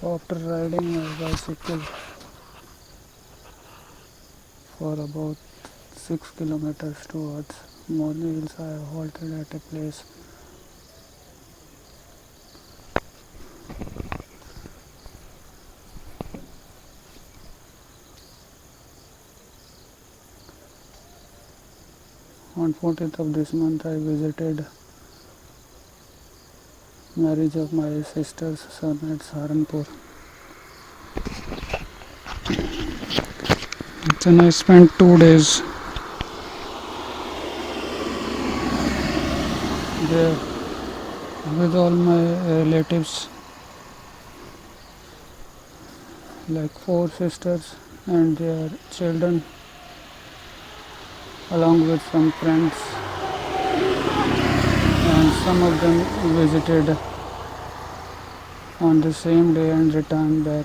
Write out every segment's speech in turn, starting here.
After riding my bicycle for about 6 kilometers towards Morni Hills, I halted at a place on 14th of this month. I visited marriage of my sister's son at Saharanpur. Then I spent 2 days there with all my relatives, like 4 sisters and their children, along with some friends, and some of them visited on the same day and returned back.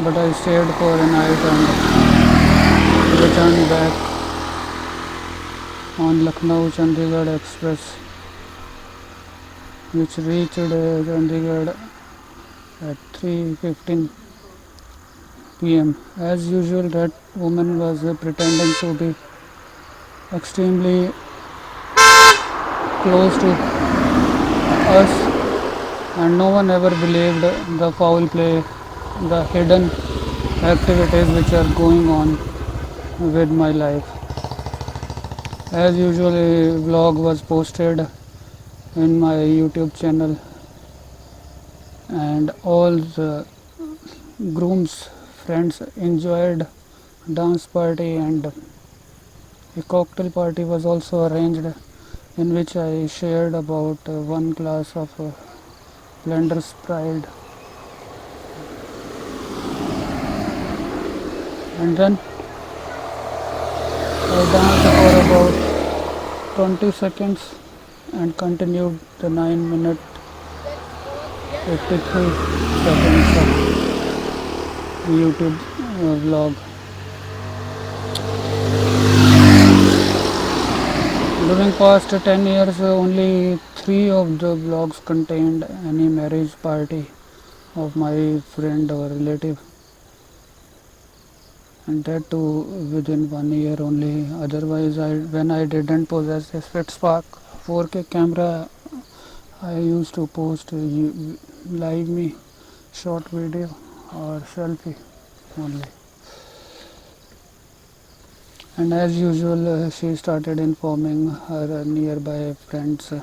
But I stayed for a night and returned back on Lucknow Chandigarh Express, which reached Chandigarh at 3:15 p.m. As usual, that woman was pretending to be extremely close to us, and no one ever believed the foul play, the hidden activities which are going on with my life. As usual, a vlog was posted in my YouTube channel, and all the groom's friends enjoyed dance party, and a cocktail party was also arranged, in which I shared about one glass of Blender's Pride, and then I danced for about 20 seconds and continued the 9 minute 53 seconds of YouTube vlog. During past 10 years, only 3 of the vlogs contained any marriage party of my friend or relative, and that too within 1 year only. Otherwise, when I didn't possess a Spark 4K camera, I used to post live me, short video or selfie only. And as usual, she started informing her nearby friends,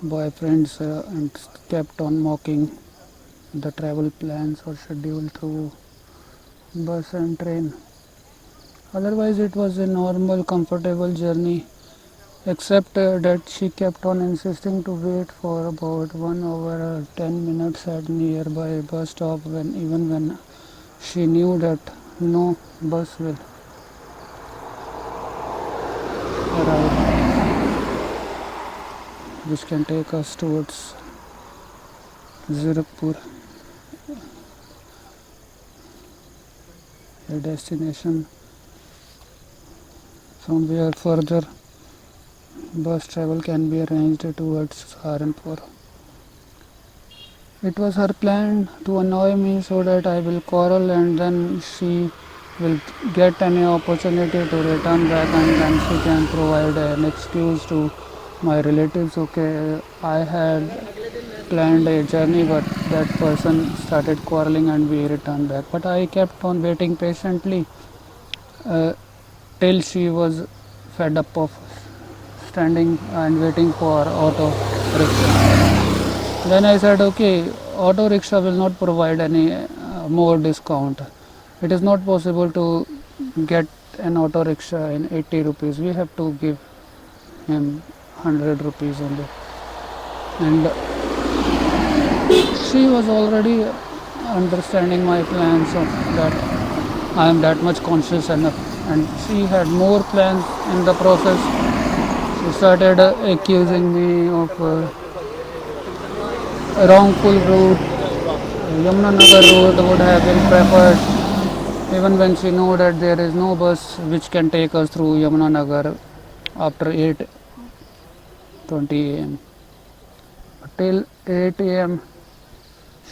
boyfriends, and kept on mocking the travel plans or schedule through bus and train. Otherwise, it was a normal, comfortable journey, except that she kept on insisting to wait for about 1 hour or 10 minutes at nearby bus stop, even when she knew that no bus will arrive, which can take us towards Zirakpur, a destination from where further bus travel can be arranged towards Saharanpur. It was her plan to annoy me so that I will quarrel, and then she will get any opportunity to return back, and then she can provide an excuse to my relatives. Okay, I had planned a journey, but that person started quarreling and we returned back. But I kept on waiting patiently uh, till she was fed up of standing and waiting for auto rickshaw. Then I said, okay, auto rickshaw will not provide any more discount. It is not possible to get an auto rickshaw in 80 rupees. We have to give him 100 rupees only. And she was already understanding my plans of that I am that much conscious enough, and she had more plans in the process. She started accusing me of wrongful route. Yamunanagar route would have been preferred, even when she knew that there is no bus which can take us through Yamunanagar after 8:20 am. Till 8 am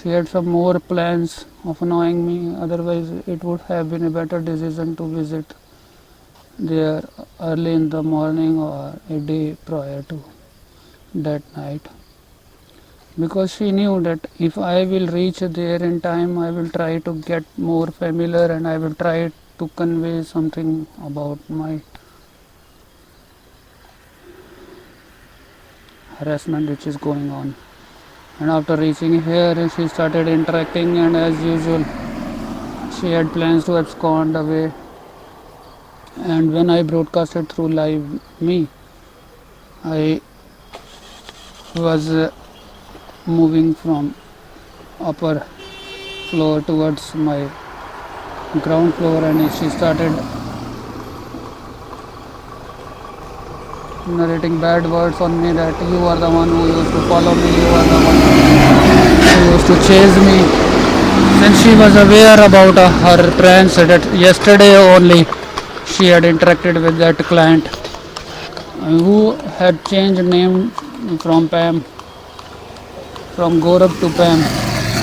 She had some more plans of annoying me, otherwise, it would have been a better decision to visit there early in the morning or a day prior to that night, because she knew that if I will reach there in time, I will try to get more familiar and I will try to convey something about my harassment which is going on. And after reaching here, she started interacting, and as usual, she had plans to abscond away. And when I broadcasted through live me, I was moving from upper floor towards my ground floor, and she started narrating bad words on me that you are the one who used to follow me, you are the one who used to chase me. Since she was aware about her plans, that yesterday only she had interacted with that client who had changed name from Pam, from Gaurav to Pam,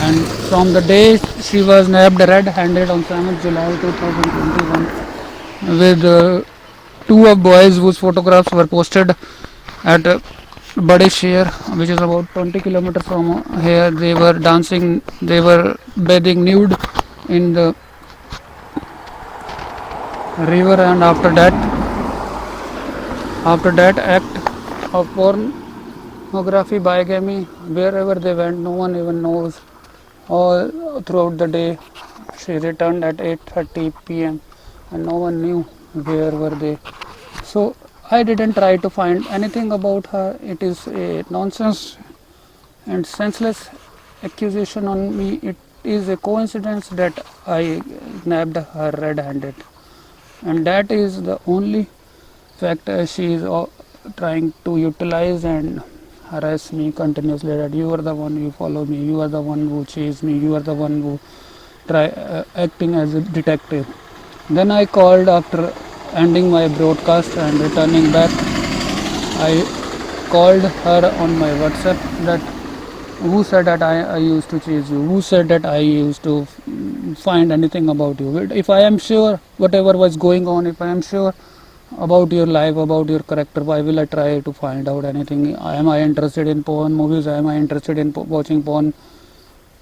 and from the day she was nabbed red-handed on 7th July 2021 with two of boys whose photographs were posted at Bade Sher, which is about 20 kilometers from here. They were dancing, they were bathing nude in the river, and after that act of pornography, bigamy, wherever they went, no one even knows. All throughout the day, she returned at 8:30 p.m. and no one knew where were they. So I didn't try to find anything about her. It is a nonsense and senseless accusation on me. It is a coincidence that I nabbed her red-handed, and that is the only fact she is trying to utilize and harass me continuously, that you are the one, you follow me, you are the one who chase me, you are the one who try acting as a detective. Then I called after ending my broadcast and returning back. I called her on my WhatsApp that who said that I used to chase you, who said that I used to find anything about you. If I am sure whatever was going on, if I am sure about your life, about your character, why will I try to find out anything? Am I interested in porn movies? Am I interested in watching porn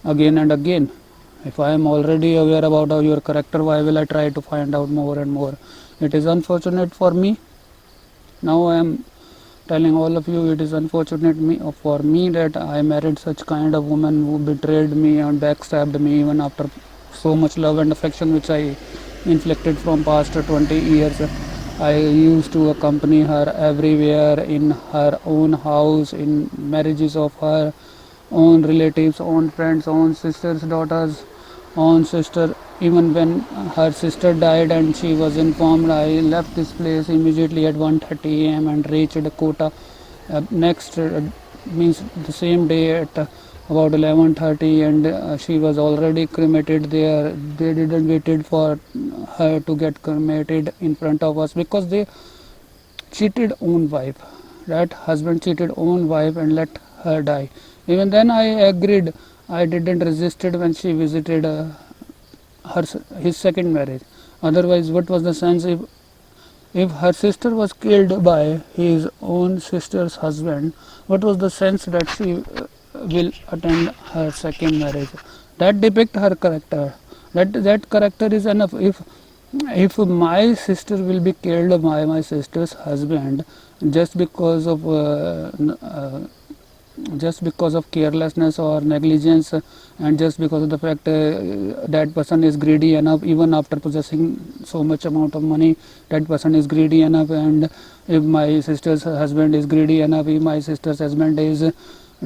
again and again? If I am already aware about your character, why will I try to find out more and more? It is unfortunate for me. Now I am telling all of you, it is unfortunate for me that I married such kind of woman who betrayed me and backstabbed me even after so much love and affection which I inflicted from past 20 years. I used to accompany her everywhere, in her own house, in marriages of her own relatives, own friends, own sisters, daughters, own sister. Even when her sister died and she was informed, I left this place immediately at 1:30 a.m. and reached Kota next means the same day at about 11:30, and she was already cremated there. They didn't waited for her to get cremated in front of us because they cheated own wife. That husband cheated own wife and let her die. Even then I agreed. I didn't resist it when she visited her his second marriage. Otherwise, what was the sense if her sister was killed by his own sister's husband? What was the sense that she will attend her second marriage? That depict her character. That character is enough. If my sister will be killed by my sister's husband just because of carelessness or negligence, and just because of the fact that person is greedy enough, even after possessing so much amount of money, that person is greedy enough. And if my sister's husband is greedy enough, if my sister's husband is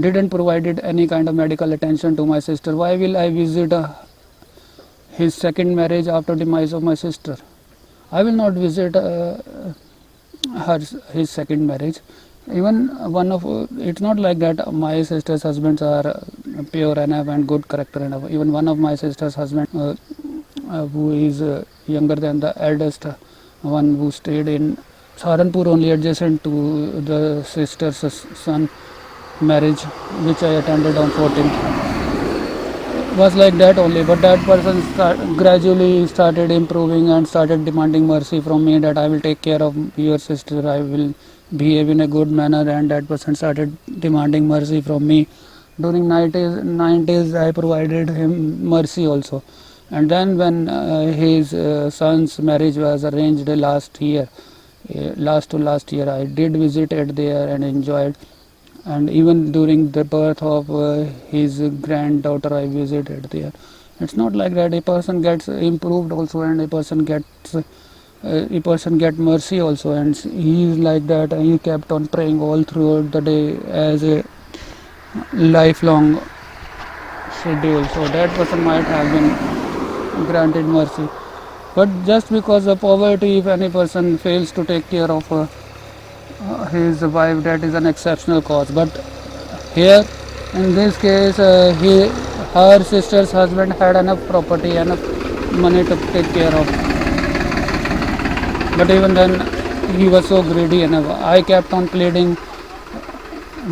didn't provided any kind of medical attention to my sister, why will I visit his second marriage after demise of my sister? I will not visit his second marriage. Even one of it's not like that my sister's husbands are pure enough and good character enough. Even one of my sister's husband who is younger than the eldest one, who stayed in Saharanpur, only adjacent to the sister's son marriage which I attended on 14th. was like that only, but that person gradually started improving and started demanding mercy from me, that I will take care of your sister, I will behave in a good manner, and that person started demanding mercy from me. During 90s I provided him mercy also. And then when his son's marriage was arranged last year, I did visit it there and enjoyed. And even during the birth of his granddaughter, I visited there. It's not like that. A person gets improved also, and a person get mercy also, and he is like that. He kept on praying all throughout the day as a lifelong schedule, so that person might have been granted mercy. But just because of poverty, if any person fails to take care of his wife, that is an exceptional cause. But here, in this case, her sister's husband had enough property, enough money to take care of. But even then, he was so greedy enough. I kept on pleading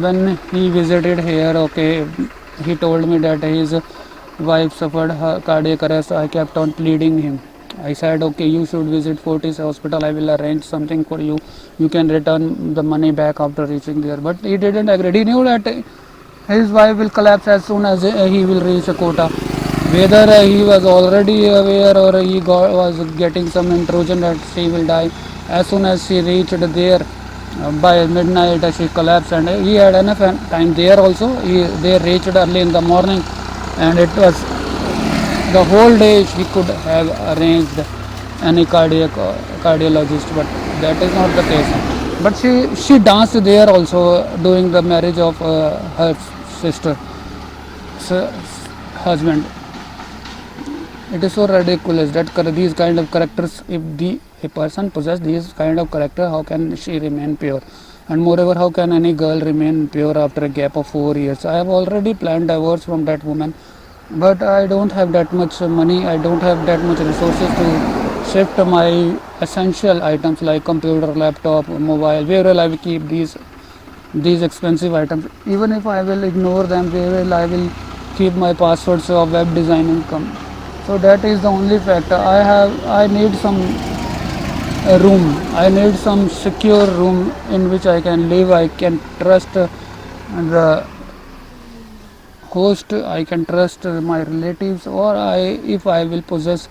when he visited here. Okay, he told me that his wife suffered cardiac arrest. I kept on pleading him. I said, okay, you should visit Fortis hospital. I will arrange something for you. You can return the money back after reaching there. But he didn't agree. He knew that his wife will collapse as soon as he will reach a quota. Whether he was already aware or was getting some intrusion that she will die, as soon as she reached there by midnight, she collapsed, and he had enough time there also. They reached early in the morning, and it was the whole day she could have arranged any cardiologist, but that is not the case. But she danced there also during the marriage of her sister husband. It is so ridiculous that these kind of characters, if a person possesses these kind of character, how can she remain pure? And moreover, how can any girl remain pure after a gap of 4 years? I have already planned divorce from that woman, but I don't have that much money, I don't have that much resources to shift my essential items like computer, laptop, mobile. Where will I keep these expensive items? Even if I will ignore them, where will I will keep my passwords of web design income? So that is the only factor. I need some room, I need some secure room in which I can live. I can trust the host, I can trust my relatives, or if I will possess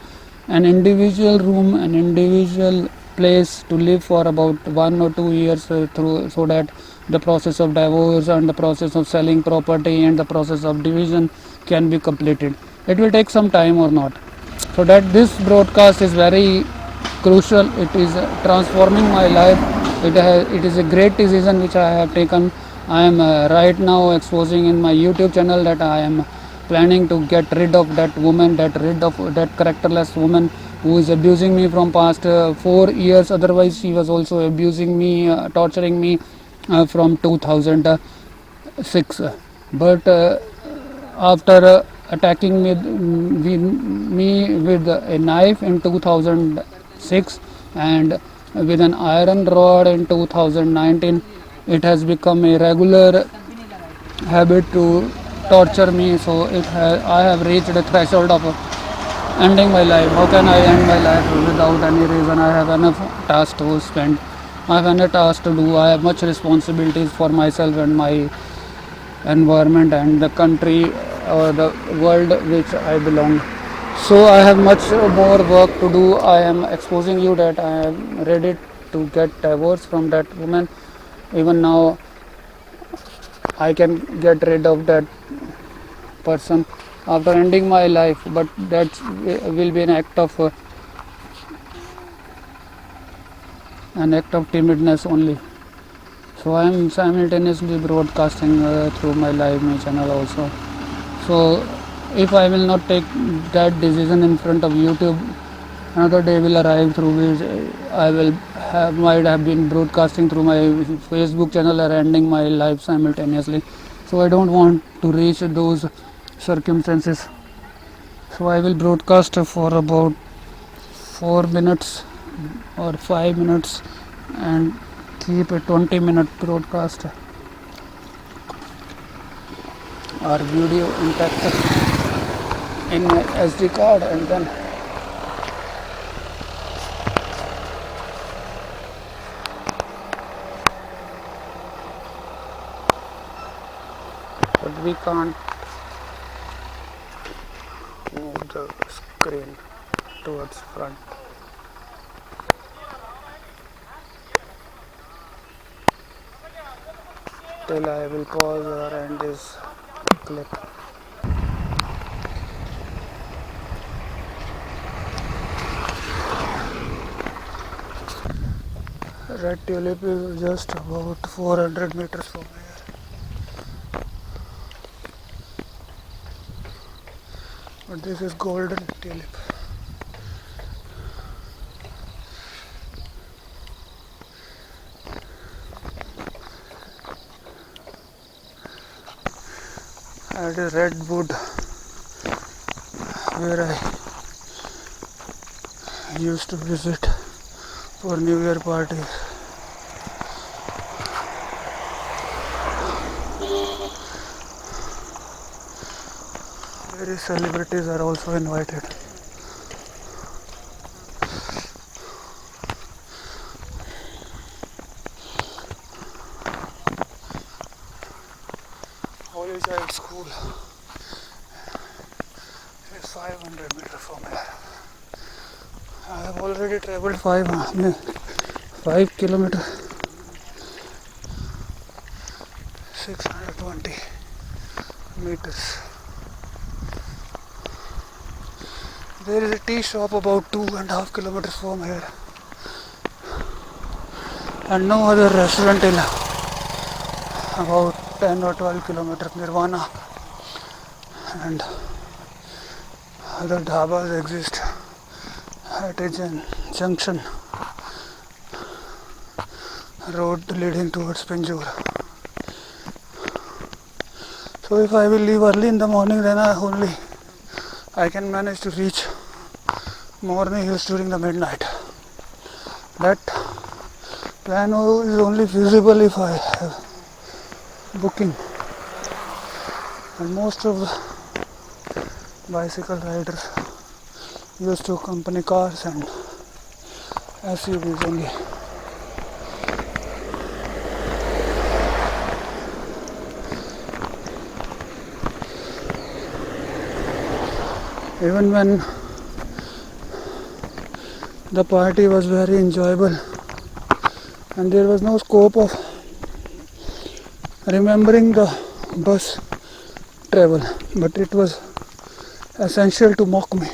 an individual room, an individual place to live for about 1 or 2 years through, so that the process of divorce and the process of selling property and the process of division can be completed. It will take some time or not. So that this broadcast is very crucial. It is transforming my life. It is a great decision which I have taken. I am right now exposing in my YouTube channel that I am planning to get rid of that woman, that characterless woman who is abusing me from past 4 years. Otherwise, she was also abusing me, torturing me from 2006. But after attacking me with a knife in 2006 and with an iron rod in 2019, it has become a regular habit to torture me. So I have reached a threshold of ending my life. How can I end my life without any reason? I have enough tasks to spend, I have enough tasks to do, I have much responsibilities for myself and my environment and the country or the world which I belong. So I have much more work to do. I am exposing you that I am ready to get divorce from that woman. Even now I can get rid of that person after ending my life, but that will be an act of timidness only. So I am simultaneously broadcasting through my live me channel also. So if I will not take that decision in front of YouTube, another day will arrive through which I might have been broadcasting through my Facebook channel or ending my life simultaneously. So I don't want to reach those circumstances. So I will broadcast for about 4 minutes or 5 minutes and keep a 20-minute broadcast or video intact. in my SD card, and then but we can't move the screen towards front. Till I will pause or end this clip. Red Tulip is just about 400 meters from here. But this is Golden Tulip. And a redwood where I used to visit for New Year parties. Various celebrities are also invited. Holy Child School is 500 meters from here. I have already traveled 5 kilometers, 620 meters. There is a tea shop about 2.5 kilometers from here, and no other restaurant till about 10 or 12 kilometers. Nirvana and other dhabas exist at a junction road leading towards Pinjore. So if I will leave early in the morning, then I can manage to reach Morni Hills during the midnight. That plan is only feasible if I have booking, and most of the bicycle riders used to company cars and SUVs only. Even when the party was very enjoyable and there was no scope of remembering the bus travel, but it was essential to mock me.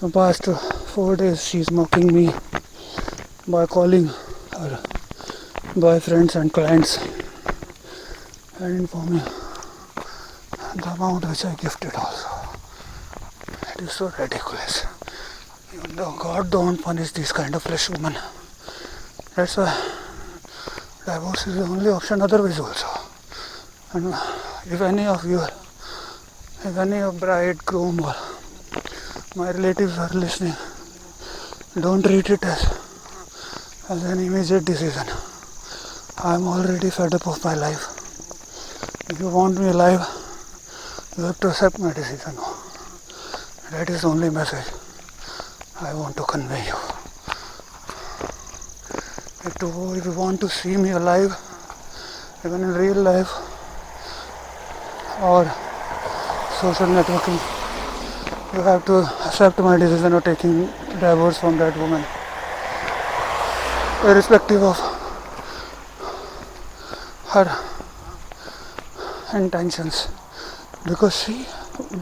The past 4 days she's mocking me by calling her boyfriends and clients and informing the amount which I gifted also. It is so ridiculous. Even though God don't punish these kind of flesh women. That's why divorce is the only option otherwise also. And if any of bride, groom or my relatives are listening, don't treat it as an immediate decision. I'm already fed up of my life. If you want me alive, you have to accept my decision. That is the only message I want to convey you. If you want to see me alive, even in real life or social networking, you have to accept my decision of taking divorce from that woman, irrespective of her intentions, because she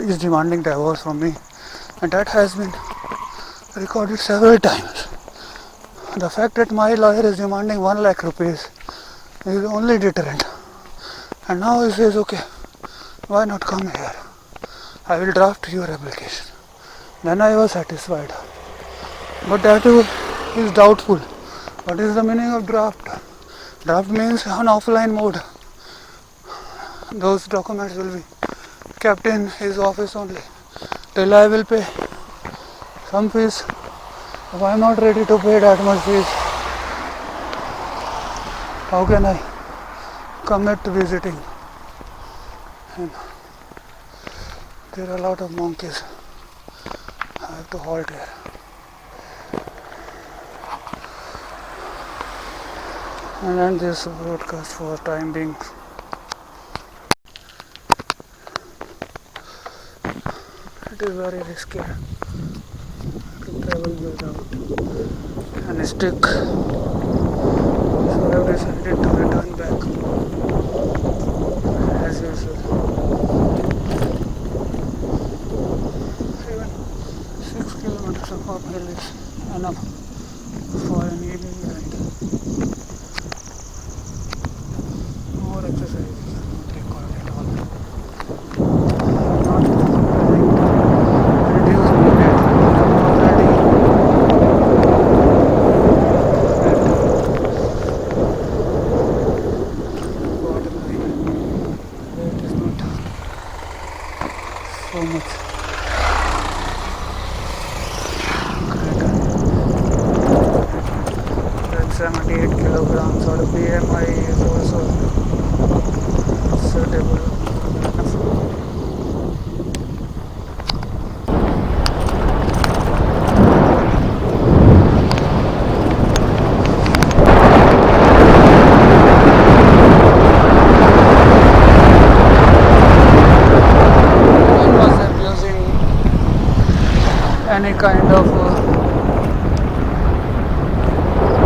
is demanding divorce from me, and that has been recorded several times. The fact that my lawyer is demanding 1 lakh rupees is the only deterrent, and now he says, okay, why not come here, I will draft your application. Then I was satisfied, but that is doubtful. What is the meaning of draft? Draft means on offline mode. Those documents will be kept in his office only till I will pay some fees. If I am not ready to pay that much fees, how can I commit to visiting? And There are a lot of monkeys. I have to halt here. And end this broadcast for time being. It is very risky to travel without any stick. So I have decided to return back as usual. Even 6 kilometers of uphill is enough for an evening ride. More exercise is not required at all. Not planning to reduce my weight already. But my weight is not so much greater than 78 kilograms, or the BMI is also suitable enough. One was abusing any kind of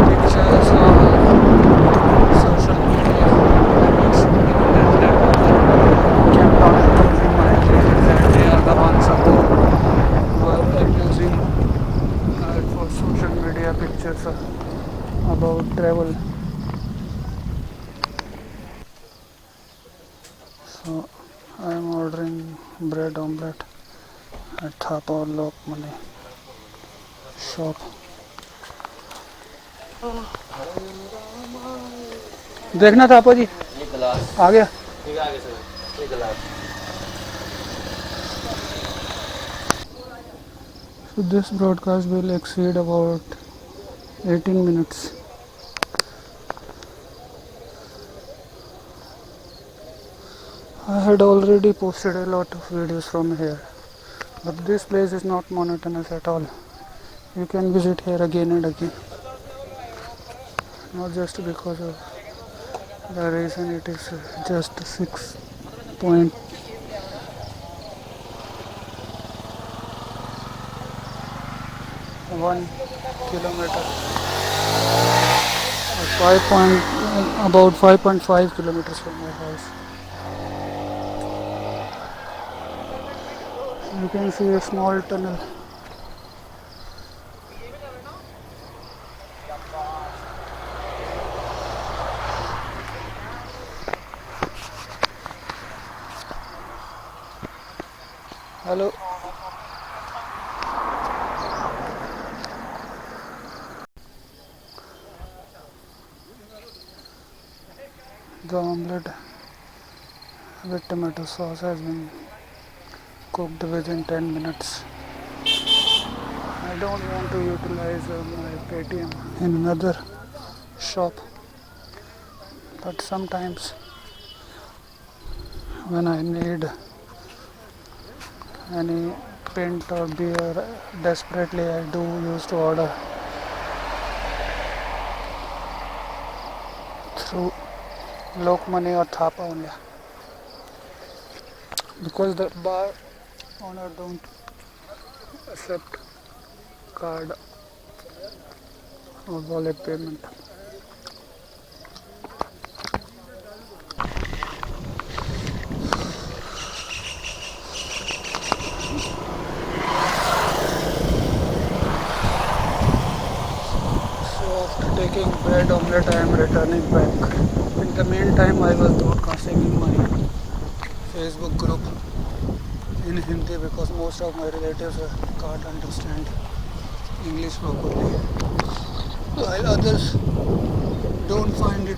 pictures or social media habits, given that kept on abusing my kids, and they are the ones who were abusing for social media pictures about travel. So I am ordering bread omelette at Thapa Lokmani shop. देखना था आपा जी ये गिलास आ गया. ठीक है आगे sir ये गिलास So this broadcast will exceed about 18 minutes. I had already posted a lot of videos from here, but this place is not monotonous at all. You can visit here again and again, not just because of the reason it is just 6.1 kilometer or about 5.5 kilometers from my house. You can see a small tunnel. Hello. The omelette with tomato sauce has been cooked within 10 minutes. I don't want to utilize my Paytm in another shop, but sometimes when I need any pint or beer desperately, I do use to order through Lokmani or Thapa only, because the bar owner don't accept card or wallet payment. So after taking bread omelette, I am returning back. In the meantime, I was broadcasting in my Facebook group in Hindi, because most of my relatives can't understand English properly, while others don't find it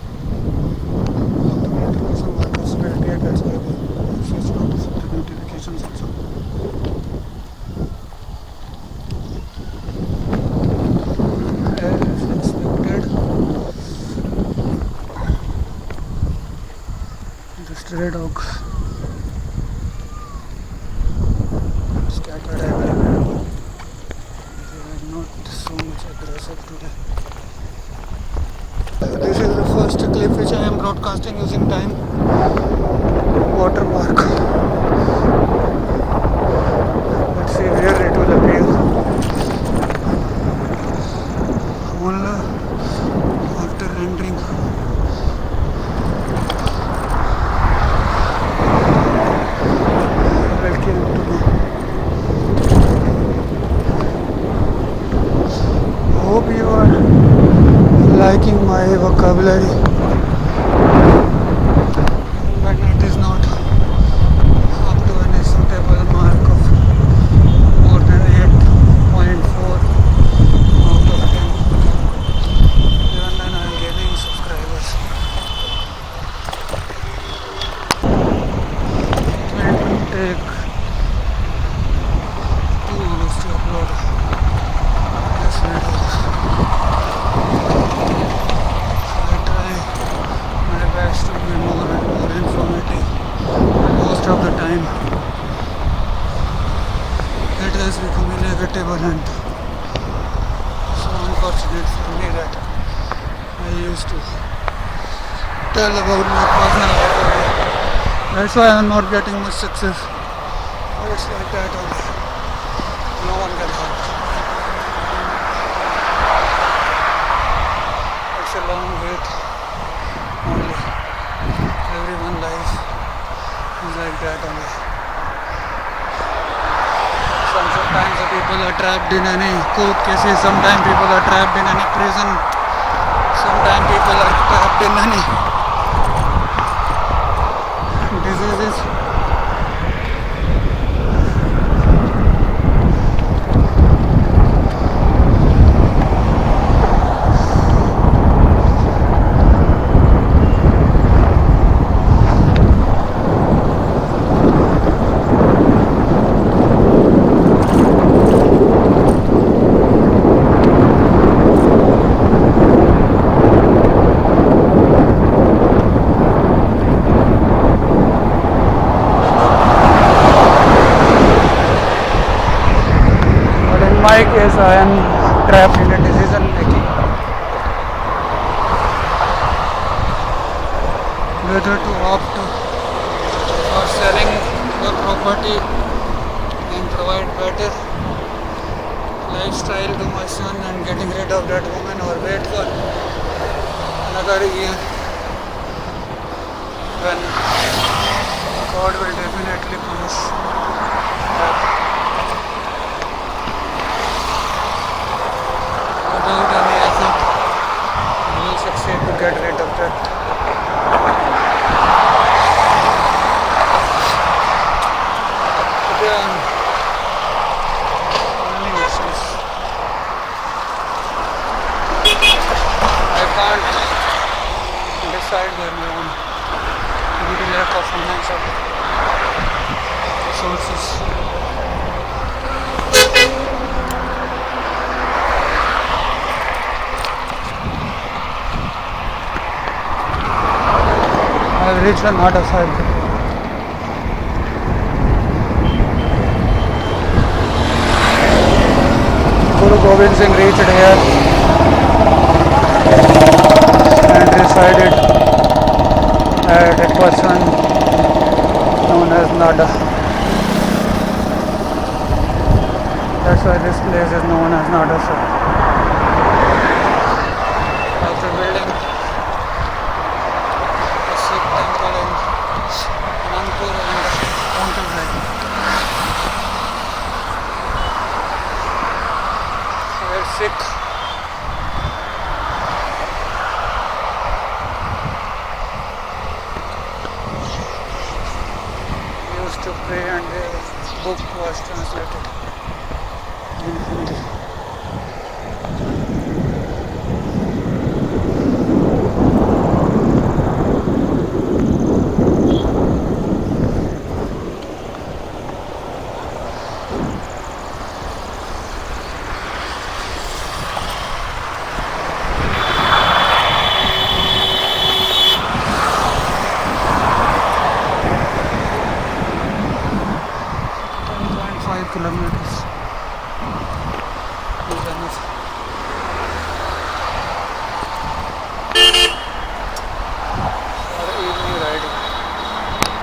some workers very. That's why they switch on the notifications also. As expected, the stray dogs scattered everywhere. They are not so much aggressive today. This is the first clip which I am broadcasting using time watermark. Let's see where it will appear. Only after rendering. Hope you are liking my vocabulary, but it is not up to any suitable mark of more than 8.4 out of 10. Even then I am gaining subscribers. It will take 2 hours to upload this video. I try my best to be more and more informative, and most of the time it has become inevitable and so unfortunate for me that I used to tell about my personal life. That's why I'm not getting much success. But it's like that only. No one can help. It's a long wait only. Everyone life is like that only. Sometimes the people are trapped in any court cases, sometimes people are trapped in any prison, sometimes people are trapped in any diseases. My case, I am trapped in a decision making whether to opt for selling the property and provide better lifestyle to my son and getting rid of that woman, or wait for another year when God will definitely punish that. Without any effort, we will succeed to get rid of that. Again, many issues. I can't decide by my own due to lack of financial resources. I have reached another side. Guru Gobind Singh reached here and resided at a person known as Nada. That's why this place is known as Nada Sahib. After building temple in Anandpur and Mountainside. Where Sikh used to pray and their book was translated in Hindi. 5 kilometers.